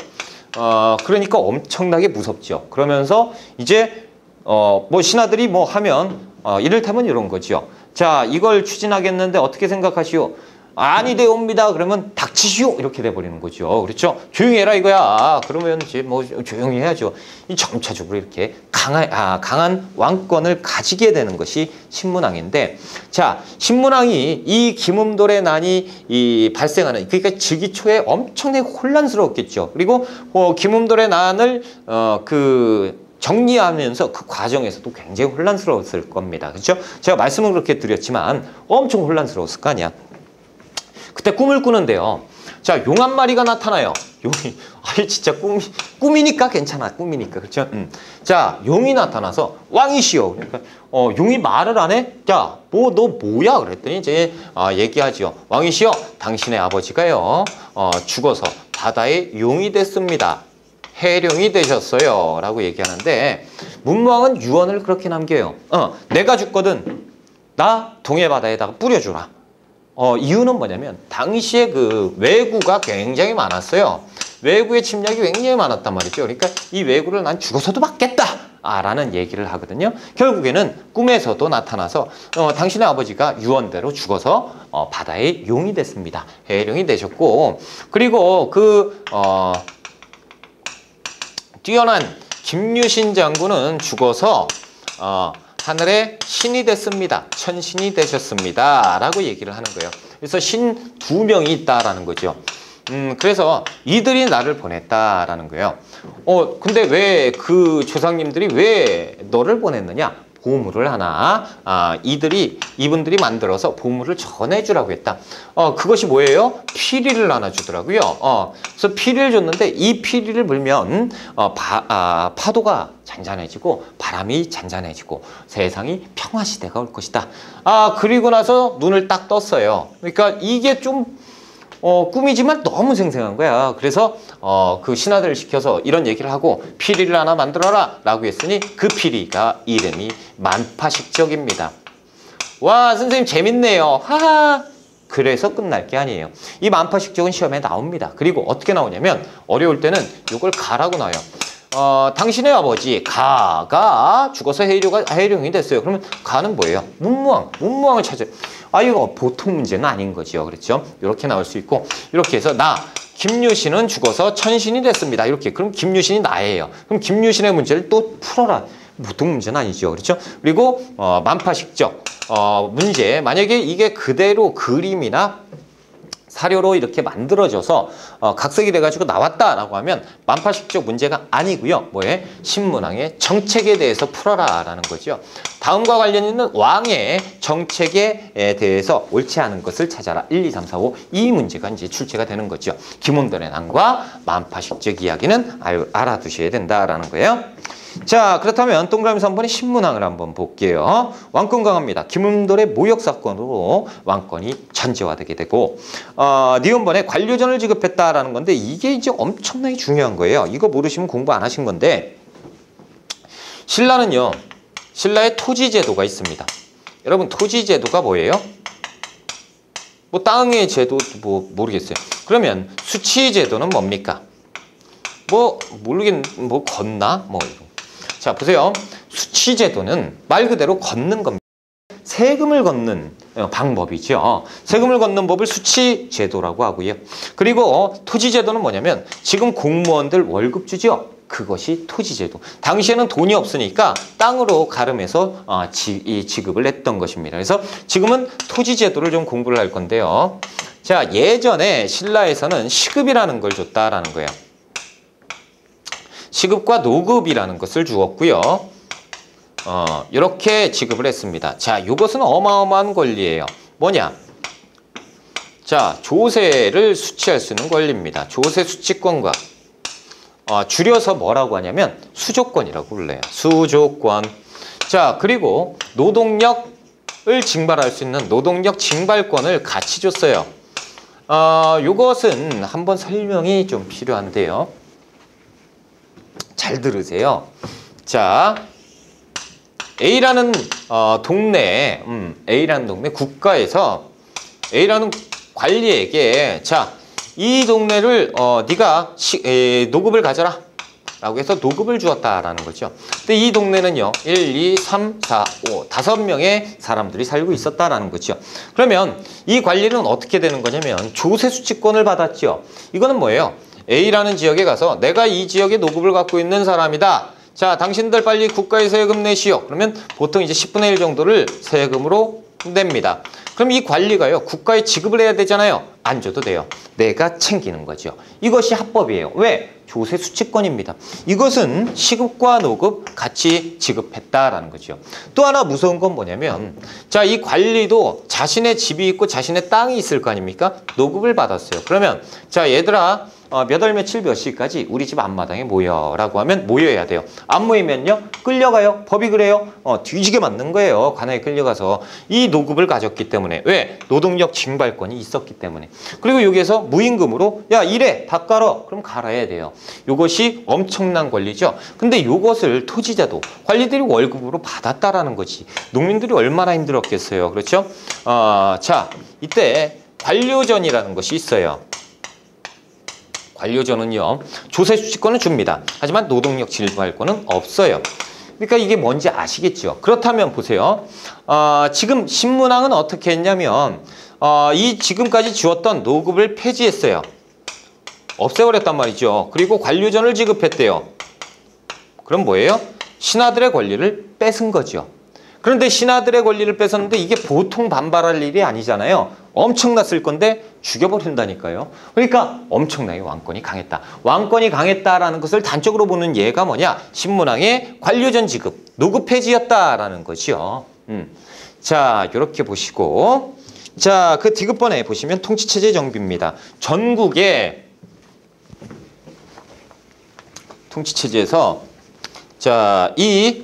그러니까 엄청나게 무섭죠. 그러면서 이제 뭐 신하들이 뭐 하면 이를테면 이런 거죠. 자, 이걸 추진하겠는데 어떻게 생각하시오? 아니되옵니다. 그러면 닥치시오 이렇게 돼버리는 거죠. 그렇죠? 조용히 해라 이거야. 그러면 이제 뭐 조용히 해야죠. 이 점차적으로 이렇게 강한 왕권을 가지게 되는 것이 신문왕인데, 자, 신문왕이 이 김음돌의 난이 발생하는, 그러니까 즉위 초에 엄청나게 혼란스러웠겠죠. 그리고 김음돌의 난을 정리하면서 그 과정에서도 굉장히 혼란스러웠을 겁니다. 그렇죠? 제가 말씀을 그렇게 드렸지만 엄청 혼란스러웠을 거 아니야. 그때 꿈을 꾸는데요. 자, 용 한 마리가 나타나요. 용이, 진짜 꿈이니까 괜찮아. 꿈이니까. 그렇죠? 자, 용이 나타나서 왕이시여. 그러니까, 용이 말을 안 해? 야, 너 뭐야? 그랬더니 이제, 얘기하죠. 왕이시여, 당신의 아버지가요, 죽어서 바다의 용이 됐습니다. 해룡이 되셨어요. 라고 얘기하는데, 문무왕은 유언을 그렇게 남겨요. 내가 죽거든. 나 동해바다에다가 뿌려주라. 이유는 뭐냐면 당시에 그 왜구가 굉장히 많았어요. 왜구의 침략이 굉장히 많았단 말이죠. 그러니까 이 왜구를 난 죽어서도 막겠다 라는 얘기를 하거든요. 결국에는 꿈에서도 나타나서 당신의 아버지가 유언대로 죽어서 바다의 용이 됐습니다. 해룡이 되셨고, 그리고 뛰어난 김유신 장군은 죽어서 하늘의 신이 됐습니다. 천신이 되셨습니다. 라고 얘기를 하는 거예요. 그래서 신 2명이 있다라는 거죠. 그래서 이들이 나를 보냈다라는 거예요. 근데 왜 그 조상님들이 왜 너를 보냈느냐? 보물을 하나 이분들이 만들어서 보물을 전해주라고 했다. 그것이 뭐예요? 피리를 하나 주더라고요. 그래서 피리를 줬는데 이 피리를 불면 파도가 잔잔해지고 바람이 잔잔해지고 세상이 평화시대가 올 것이다. 그리고 나서 눈을 딱 떴어요. 그러니까 이게 좀 꿈이지만 너무 생생한 거야. 그래서 그 신하들을 시켜서 이런 얘기를 하고 피리를 하나 만들어라 라고 했으니 그 피리가 이름이 만파식적입니다. 와, 선생님 재밌네요. 하하. 그래서 끝날 게 아니에요. 이 만파식적은 시험에 나옵니다. 그리고 어떻게 나오냐면 어려울 때는 이걸 가라고 나와요. 당신의 아버지 가가 죽어서 해룡이 됐어요. 그러면 가는 뭐예요? 문무왕을 찾아요. 이거 보통 문제는 아닌 거죠. 그렇죠? 이렇게 나올 수 있고, 이렇게 해서 김유신은 죽어서 천신이 됐습니다. 이렇게. 그럼 김유신이 나예요. 그럼 김유신의 문제를 또 풀어라. 보통 문제는 아니죠. 그렇죠? 그리고 만파식적 문제, 만약에 이게 그대로 그림이나 사료로 이렇게 만들어져서 각색이 돼가지고 나왔다라고 하면 만파식적 문제가 아니고요. 뭐에? 신문왕의 정책에 대해서 풀어라라는 거죠. 다음과 관련 있는 왕의 정책에 대해서 옳지 않은 것을 찾아라. 1, 2, 3, 4, 5 이 문제가 이제 출제가 되는 거죠. 김음돌의 난과 만파식적 이야기는 알아두셔야 된다라는 거예요. 자, 그렇다면 동그라미 3번의 신문왕을 한번 볼게요. 왕권 강화입니다. 김음돌의 모욕 사건으로 왕권이 전제화되게 되고, 니은번에 관료전을 지급했다라는 건데 이게 이제 엄청나게 중요한 거예요. 이거 모르시면 공부 안 하신 건데, 신라는요, 신라의 토지제도가 있습니다. 여러분, 토지제도가 뭐예요? 뭐 땅의 제도 뭐 모르겠어요. 그러면 수치제도는 뭡니까? 뭐 걷나? 자, 보세요. 수치제도는 말 그대로 걷는 겁니다. 세금을 걷는 방법이죠. 세금을 걷는 법을 수치제도라고 하고요. 그리고 토지제도는 뭐냐면 지금 공무원들 월급 주죠. 그것이 토지제도. 당시에는 돈이 없으니까 땅으로 가름해서 지급을 했던 것입니다. 그래서 지금은 토지제도를 좀 공부를 할 건데요. 자, 예전에 신라에서는 시급이라는 걸 줬다라는 거예요. 시급과 노급이라는 것을 주었고요. 이렇게 지급을 했습니다. 자, 이것은 어마어마한 권리예요. 뭐냐? 자, 조세를 수취할 수 있는 권리입니다. 조세 수취권과 줄여서 뭐라고 하냐면 수조권이라고 불러요. 수조권. 자, 그리고 노동력을 징발할 수 있는 노동력 징발권을 같이 줬어요. 이것은 한번 설명이 좀 필요한데요. 잘 들으세요. 자, A라는 동네, A라는 동네 국가에서 A라는 관리에게 자, 이 동네를 네가 노급을 가져라 라고 해서 노급을 주었다라는 거죠. 근데 이 동네는요, 1, 2, 3, 4, 5, 5명의 사람들이 살고 있었다라는 거죠. 그러면 이 관리는 어떻게 되는 거냐면 조세수칙권을 받았죠. 이거는 뭐예요? A라는 지역에 가서 내가 이 지역에 노급을 갖고 있는 사람이다. 자, 당신들 빨리 국가에 세금 내시오. 그러면 보통 이제 10분의 1 정도를 세금으로 냅니다. 그럼 이 관리가요, 국가에 지급을 해야 되잖아요. 안 줘도 돼요. 내가 챙기는 거죠. 이것이 합법이에요. 왜? 조세 수칙권입니다. 이것은 시급과 노급 같이 지급했다라는 거죠. 또 하나 무서운 건 뭐냐면, 자, 이 관리도 자신의 집이 있고 자신의 땅이 있을 거 아닙니까? 노급을 받았어요. 그러면 자, 얘들아, 몇 월 며칠 몇 시까지 우리 집 앞마당에 모여 라고 하면 모여야 돼요. 안 모이면요, 끌려가요. 법이 그래요. 뒤지게 맞는 거예요. 관아에 끌려가서. 이 노급을 가졌기 때문에. 왜? 노동력 징발권이 있었기 때문에. 그리고 여기에서 무임금으로 야, 이래 다 깔어. 그럼 갈아야 돼요. 이것이 엄청난 권리죠. 근데 이것을 토지자도 관리들이 월급으로 받았다라는 거지. 농민들이 얼마나 힘들었겠어요. 그렇죠? 자, 이때 관료전이라는 것이 있어요. 관료전은요, 조세수칙권을 줍니다. 하지만 노동력 징발권은 없어요. 그러니까 이게 뭔지 아시겠죠? 그렇다면 보세요. 지금 신문항은 어떻게 했냐면 이 지금까지 지웠던 노급을 폐지했어요. 없애버렸단 말이죠. 그리고 관료전을 지급했대요. 그럼 뭐예요? 신하들의 권리를 뺏은 거죠. 그런데 신하들의 권리를 뺏었는데 이게 보통 반발할 일이 아니잖아요. 엄청났을 건데 죽여버린다니까요. 그러니까 엄청나게 왕권이 강했다. 왕권이 강했다라는 것을 단적으로 보는 예가 뭐냐? 신문항의 관료전 지급, 노급 폐지였다라는 거죠. 자, 이렇게 보시고, 자, 그 디귿번에 보시면 통치체제 정비입니다. 전국의 통치체제에서 자, 이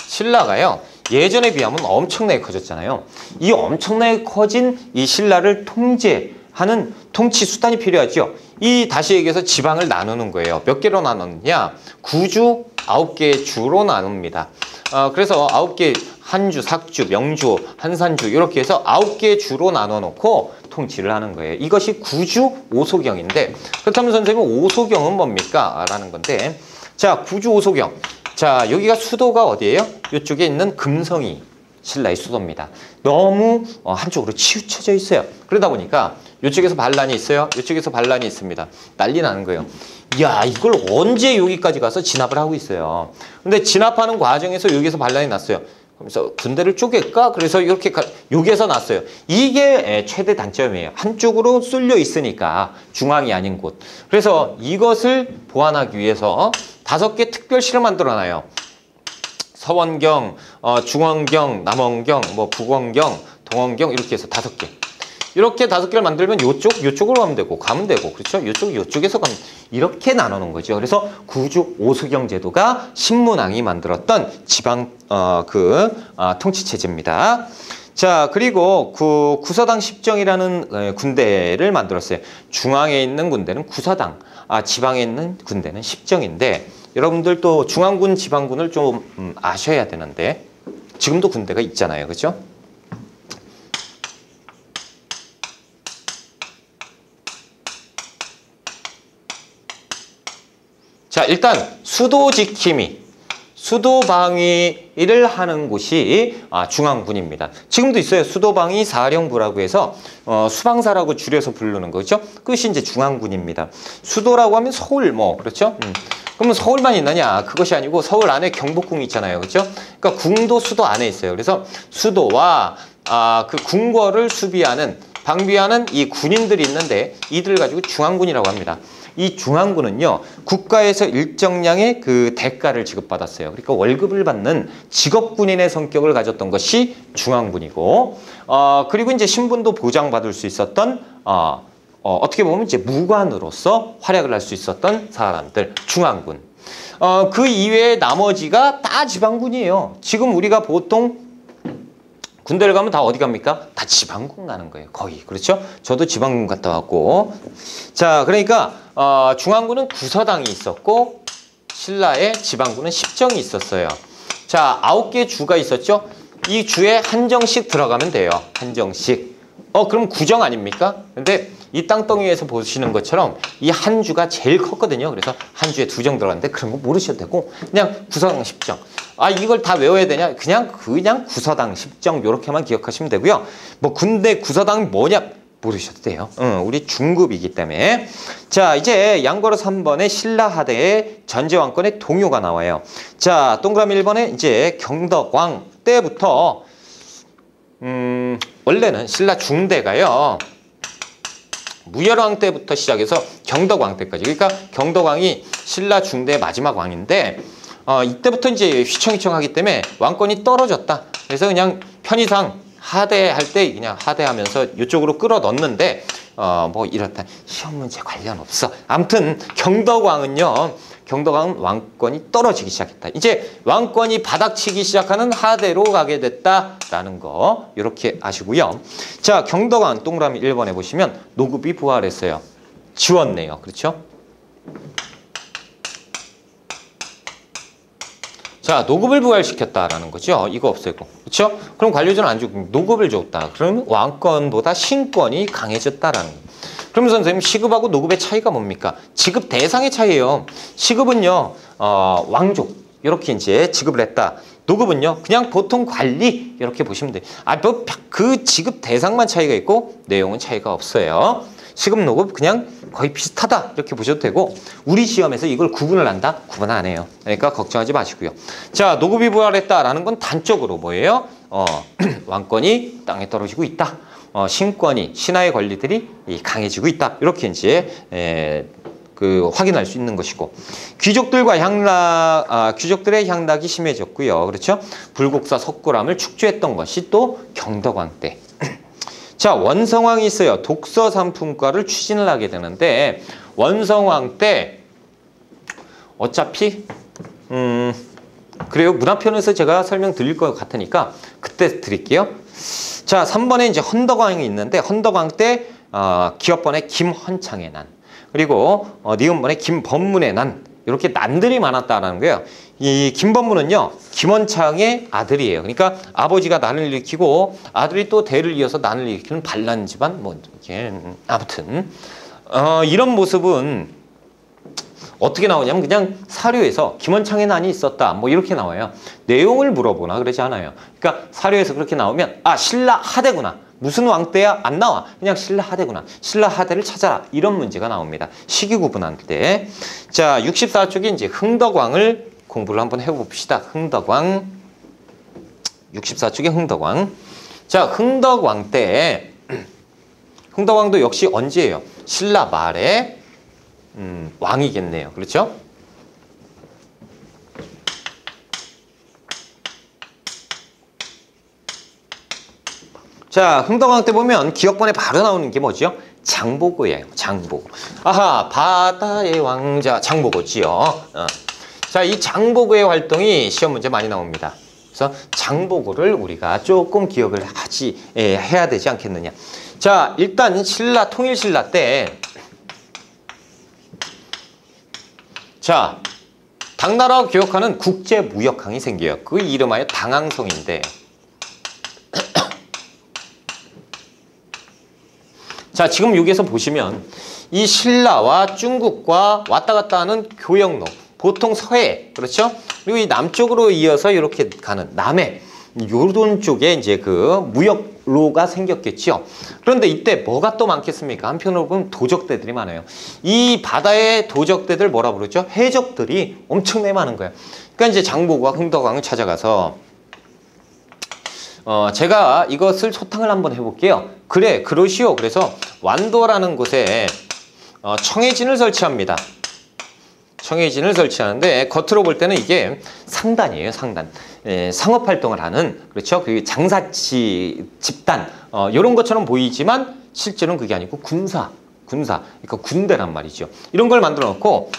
신라가요, 예전에 비하면 엄청나게 커졌잖아요. 이 엄청나게 커진 이 신라를 통제하는 통치 수단이 필요하죠. 이 다시 얘기해서 지방을 나누는 거예요. 몇 개로 나누느냐? 구주 9개의 주로 나눕니다. 그래서 9개, 한주, 삭주, 명주, 한산주 이렇게 해서 9개의 주로 나눠놓고 통치를 하는 거예요. 이것이 구주 오소경인데, 그렇다면 선생님 오소경은 뭡니까? 라는 건데, 자, 구주 오소경. 자, 여기가 수도가 어디예요? 이쪽에 있는 금성이 신라의 수도입니다. 너무 한쪽으로 치우쳐져 있어요. 그러다 보니까 이쪽에서 반란이 있어요. 이쪽에서 반란이 있습니다. 난리 나는 거예요. 야, 이걸 언제 여기까지 가서 진압을 하고 있어요. 근데 진압하는 과정에서 여기서 반란이 났어요. 그래서 군대를 쪼갤까? 그래서 이렇게 여기에서 났어요. 이게 최대 단점이에요. 한쪽으로 쏠려 있으니까 중앙이 아닌 곳. 그래서 이것을 보완하기 위해서 5개 특별시를 만들어놔요. 서원경, 중원경, 남원경, 뭐 북원경, 동원경 이렇게 해서 5개. 이렇게 5개를 만들면 요쪽으로 가면 되고, 그렇죠? 요쪽에서 가면 이렇게 나누는 거죠. 그래서 구주 오수경 제도가 신문항이 만들었던 지방 통치 체제입니다. 자, 그리고 구서당 십정이라는 군대를 만들었어요. 중앙에 있는 군대는 구서당, 지방에 있는 군대는 십정인데, 여러분들 또 중앙군, 지방군을 좀 아셔야 되는데, 지금도 군대가 있잖아요, 그렇죠? 자, 일단 수도 지킴이, 수도 방위를 하는 곳이 중앙군입니다. 지금도 있어요. 수도 방위 사령부라고 해서 수방사라고 줄여서 부르는 거죠. 그것이 이제 중앙군입니다. 수도라고 하면 서울 그렇죠? 그러면 서울만 있느냐? 그것이 아니고 서울 안에 경복궁이 있잖아요. 그렇죠? 그러니까 궁도 수도 안에 있어요. 그래서 수도와 그 궁궐을 수비하는, 방비하는 이 군인들이 있는데 이들을 가지고 중앙군이라고 합니다. 이 중앙군은요, 국가에서 일정량의 그 대가를 지급받았어요. 그러니까 월급을 받는 직업군인의 성격을 가졌던 것이 중앙군이고, 그리고 이제 신분도 보장받을 수 있었던, 어떻게 보면 이제 무관으로서 활약을 할 수 있었던 사람들, 중앙군. 그 이외에 나머지가 다 지방군이에요. 지금 우리가 보통 군대를 가면 다 어디 갑니까? 다 지방군 가는 거예요. 거의. 그렇죠? 저도 지방군 갔다 왔고. 자, 그러니까 중앙군은 구서당이 있었고 신라의 지방군은 십정이 있었어요. 자, 9개 주가 있었죠? 이 주에 한정씩 들어가면 돼요. 한정씩. 그럼 구정 아닙니까? 근데 이 땅덩이에서 보시는 것처럼 이 한 주가 제일 컸거든요. 그래서 한 주에 2정 들어갔는데 그런 거 모르셔도 되고 그냥 구서당 10정. 아, 이걸 다 외워야 되냐? 그냥 구서당 10정 요렇게만 기억하시면 되고요. 뭐 군대 구서당이 뭐냐? 모르셔도 돼요. 우리 중급이기 때문에. 자, 이제 양거로 3번에 신라하대의 전제왕권의 동요가 나와요. 자, 동그라미 1번에 이제 경덕왕 때부터 원래는 신라 중대가요. 무열왕 때부터 시작해서 경덕왕 때까지. 그러니까 경덕왕이 신라 중대의 마지막 왕인데 이때부터 이제 휘청휘청하기 때문에 왕권이 떨어졌다. 그래서 그냥 편의상 하대할 때 그냥 하대하면서 이쪽으로 끌어넣는데 뭐 이렇다. 시험 문제 관련 없어. 아무튼 경덕왕은 왕권이 떨어지기 시작했다. 이제 왕권이 바닥치기 시작하는 하대로 가게 됐다라는 거 이렇게 아시고요. 자, 경덕왕 동그라미 1번에 보시면 노급이 부활했어요. 지웠네요. 그렇죠? 자, 노급을 부활시켰다라는 거죠. 이거 없애고. 그렇죠? 그럼 관료제는 안 주고 노급을 줬다. 그러면 왕권보다 신권이 강해졌다라는 거예요. 그럼 선생님, 시급하고 노급의 차이가 뭡니까? 지급 대상의 차이예요. 시급은요, 왕족 이렇게 이제 지급을 했다. 노급은요, 그냥 보통 관리 이렇게 보시면 돼요. 뭐 그 지급 대상만 차이가 있고 내용은 차이가 없어요. 시급, 노급 그냥 거의 비슷하다 이렇게 보셔도 되고 우리 시험에서 이걸 구분을 한다? 구분 안 해요. 그러니까 걱정하지 마시고요. 자, 노급이 부활했다라는 건 단적으로 뭐예요? 왕권이 땅에 떨어지고 있다. 신권이, 신하의 권리들이 강해지고 있다. 이렇게 이제 확인할 수 있는 것이고 귀족들의 향락이 심해졌고요. 그렇죠? 불국사 석굴암을 축조했던 것이 또 경덕왕 때. 자, 원성왕이 있어요. 독서상품과를 추진을 하게 되는데 원성왕 때 어차피 그래요. 문화편에서 제가 설명드릴 것 같으니까 그때 드릴게요. 자, 3번에 이제 헌덕왕이 있는데 헌덕왕 때 기업번에 김헌창의 난 그리고 니은번에 김범문의 난 이렇게 난들이 많았다라는 거예요. 이 김범문은요, 김헌창의 아들이에요. 그러니까 아버지가 난을 일으키고 아들이 또 대를 이어서 난을 일으키는 반란 집안 뭐 이렇게 아무튼 이런 모습은 어떻게 나오냐면 그냥 사료에서 김헌창의 난이 있었다 뭐 이렇게 나와요. 내용을 물어보나 그러지 않아요. 그러니까 사료에서 그렇게 나오면 아, 신라 하대구나. 무슨 왕 때야? 안 나와. 그냥 신라 하대구나. 신라 하대를 찾아라. 이런 문제가 나옵니다. 시기 구분할 때. 자, 64쪽에 이제 흥덕왕을 공부를 한번 해봅시다. 흥덕왕. 64쪽에 흥덕왕. 자, 흥덕왕 때 흥덕왕도 역시 언제예요? 신라 말에 왕이겠네요. 그렇죠? 자, 흥덕왕 때 보면 기억본에 바로 나오는 게 뭐죠? 장보고예요. 장보고. 아하, 바다의 왕자 장보고지요. 자, 이 장보고의 활동이 시험 문제 많이 나옵니다. 그래서 장보고를 우리가 조금 기억을 해야 되지 않겠느냐. 자, 일단 신라 통일신라 때 자, 당나라가 기억하는 국제무역항이 생겨요. 그 이름하여 당항성인데 자, 지금 여기에서 보시면 이 신라와 중국과 왔다 갔다 하는 교역로, 보통 서해, 그렇죠? 그리고 이 남쪽으로 이어서 이렇게 가는 남해, 요런 쪽에 이제 그 무역로가 생겼겠죠. 그런데 이때 뭐가 또 많겠습니까? 한편으로 보면 도적대들이 많아요. 이 바다의 도적대들 뭐라 부르죠? 해적들이 엄청나게 많은 거예요. 그러니까 이제 장보고와 흥덕왕을 찾아가서 제가 이것을 소탕을 한번 해볼게요. 그래, 그러시오. 그래서 완도라는 곳에 청해진을 설치합니다. 청해진을 설치하는데 겉으로 볼 때는 이게 상단이에요. 상단. 상업활동을 하는, 그렇죠? 그 장사치 집단 이런 것처럼 보이지만 실제로는 그게 아니고 군사, 그러니까 군대란 말이죠. 이런 걸 만들어 놓고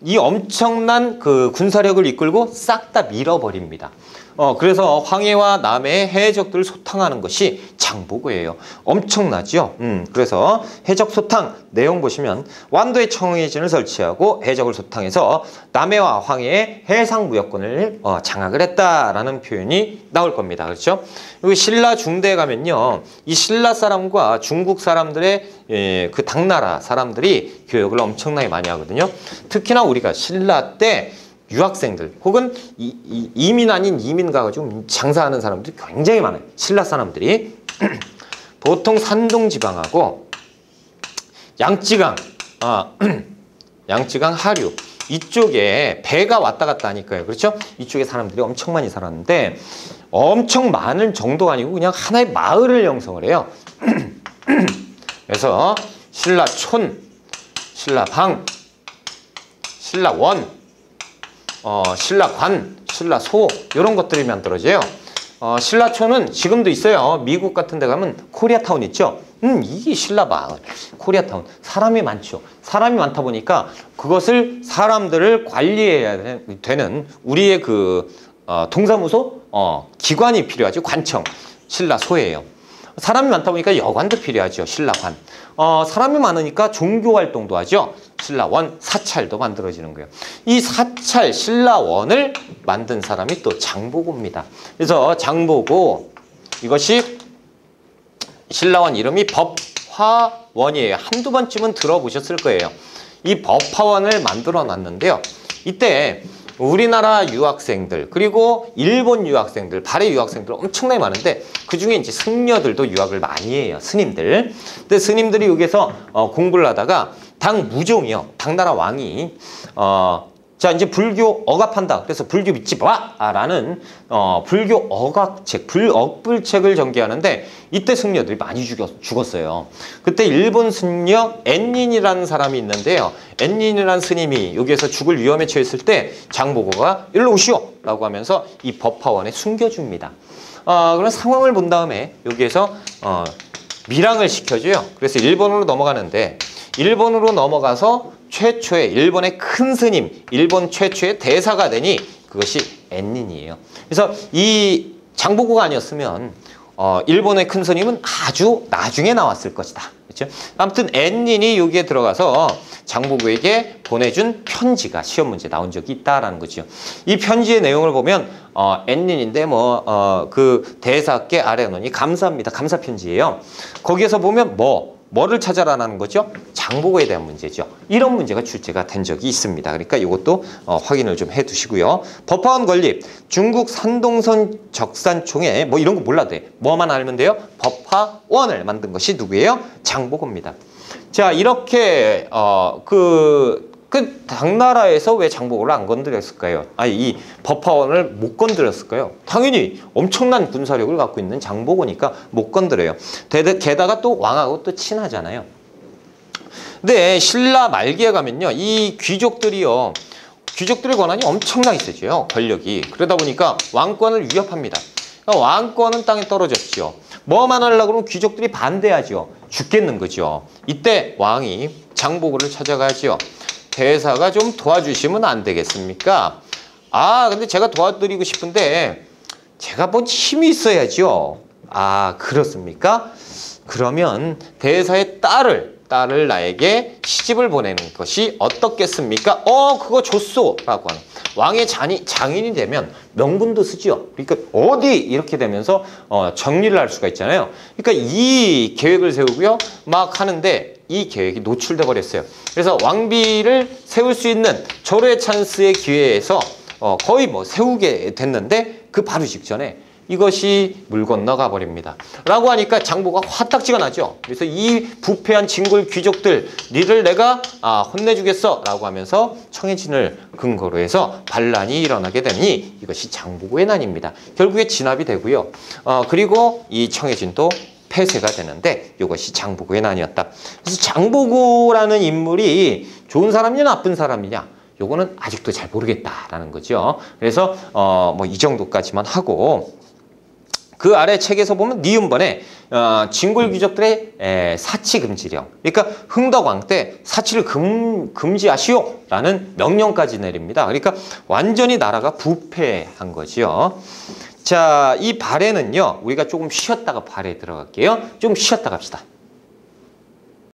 이 엄청난 그 군사력을 이끌고 싹 다 밀어버립니다. 그래서 황해와 남해의 해적들을 소탕하는 것이 장보고예요. 엄청나죠? 그래서 해적 소탕 내용 보시면 완도에 청해진을 설치하고 해적을 소탕해서 남해와 황해의 해상 무역권을 장악을 했다라는 표현이 나올 겁니다. 그렇죠? 그리고 신라 중대에 가면요, 이 신라 사람과 중국 사람들의 그 당나라 사람들이 교역을 엄청나게 많이 하거든요. 특히나 우리가 신라 때 유학생들 혹은 이민 아닌 이민 가가지고 장사하는 사람들이 굉장히 많아요. 신라 사람들이 보통 산동 지방하고 양쯔강, 양쯔강 하류 이쪽에 배가 왔다 갔다 하니까요. 그렇죠? 이쪽에 사람들이 엄청 많이 살았는데 엄청 많은 정도가 아니고 그냥 하나의 마을을 형성을 해요. 그래서 신라촌, 신라방, 신라원, 신라관, 신라소 이런 것들이 만들어져요. 신라촌은 지금도 있어요. 미국 같은 데 가면 코리아타운 있죠. 이게 신라마을, 코리아타운. 사람이 많죠. 사람이 많다 보니까 그것을 사람들을 관리해야 되는 우리의 그 동사무소 기관이 필요하죠. 관청, 신라소예요. 사람이 많다 보니까 여관도 필요하죠. 신라관. 사람이 많으니까 종교활동도 하죠. 신라원, 사찰도 만들어지는 거예요. 이 사찰, 신라원을 만든 사람이 또 장보고입니다. 그래서 장보고, 이것이 신라원 이름이 법화원이에요. 한두 번쯤은 들어보셨을 거예요. 이 법화원을 만들어 놨는데요. 이때 우리나라 유학생들 그리고 일본 유학생들, 발해 유학생들 엄청나게 많은데 그중에 이제 승려들도 유학을 많이 해요. 스님들. 근데 스님들이 여기서 공부를 하다가 당무종이요. 당나라 왕이 자 이제 불교 억압한다. 그래서 불교 믿지 마라는 불교 억압책, 억불책을 전개하는데 이때 승려들이 많이 죽었어요. 그때 일본 승려 엔닌이라는 사람이 있는데요. 엔닌이라는 스님이 여기에서 죽을 위험에 처했을 때 장보고가 일로 오시오 라고 하면서 이 법화원에 숨겨줍니다. 그런 상황을 본 다음에 여기에서 밀항을 시켜줘요. 그래서 일본으로 넘어가는데 일본으로 넘어가서 최초의 일본의 큰 스님, 일본 최초의 대사가 되니 그것이 엔닌이에요. 그래서 이 장보고가 아니었으면 일본의 큰 스님은 아주 나중에 나왔을 것이다. 그렇죠? 아무튼 엔닌이 여기에 들어가서 장보고에게 보내준 편지가 시험 문제 나온 적이 있다라는 거죠. 이 편지의 내용을 보면 엔닌인데 그 대사께 아래 논이 감사합니다. 감사 편지예요. 거기에서 보면 뭐를 찾아라는 거죠? 장보고에 대한 문제죠. 이런 문제가 출제가 된 적이 있습니다. 그러니까 이것도 확인을 좀 해두시고요. 법화원 건립, 중국 산동선 적산총회 뭐 이런 거 몰라도 돼. 뭐만 알면 돼요? 법화원을 만든 것이 누구예요? 장보고입니다. 자 이렇게 그 당나라에서 왜 장보고를 안 건드렸을까요? 이 법화원을 못 건드렸을까요? 당연히 엄청난 군사력을 갖고 있는 장보고니까 못 건드려요. 게다가 또 왕하고 또 친하잖아요. 근데 신라 말기에 가면요, 이 귀족들이요, 귀족들의 권한이 엄청나게 세죠. 권력이. 그러다 보니까 왕권을 위협합니다. 왕권은 땅에 떨어졌죠. 뭐만 하려고 그러면 귀족들이 반대하죠. 죽겠는 거죠. 이때 왕이 장보고를 찾아가죠. 대사가 좀 도와주시면 안 되겠습니까? 근데 제가 도와드리고 싶은데 제가 뭐 힘이 있어야죠. 그렇습니까? 그러면 대사의 딸을 나에게 시집을 보내는 것이 어떻겠습니까? 그거 좋소! 라고 하는. 왕의 장인이 되면 명분도 쓰죠. 그러니까 어디 이렇게 되면서 정리를 할 수가 있잖아요. 그러니까 이 계획을 세우고요. 막 하는데 이 계획이 노출돼 버렸어요. 그래서 왕비를 세울 수 있는 절호의 찬스의 기회에서 거의 세우게 됐는데 그 바로 직전에 이것이 물 건너가 버립니다. 라고 하니까 장보고가 화딱지가 나죠. 그래서 이 부패한 진골 귀족들, 니를 내가 혼내주겠어 라고 하면서 청해진을 근거로 해서 반란이 일어나게 되니 이것이 장보고의 난입니다. 결국에 진압이 되고요. 그리고 이 청해진도 폐쇄가 되는데 이것이 장보고의 난이었다. 그래서 장보고라는 인물이 좋은 사람이냐 나쁜 사람이냐 요거는 아직도 잘 모르겠다라는 거죠. 그래서 이 정도까지만 하고 그 아래 책에서 보면 니은번에 진골귀족들의 사치 금지령. 그러니까 흥덕왕 때 사치를 금지하시오라는 명령까지 내립니다. 그러니까 완전히 나라가 부패한 거지요. 자, 이 발해는요, 우리가 조금 쉬었다가 발해 들어갈게요. 좀 쉬었다 갑시다.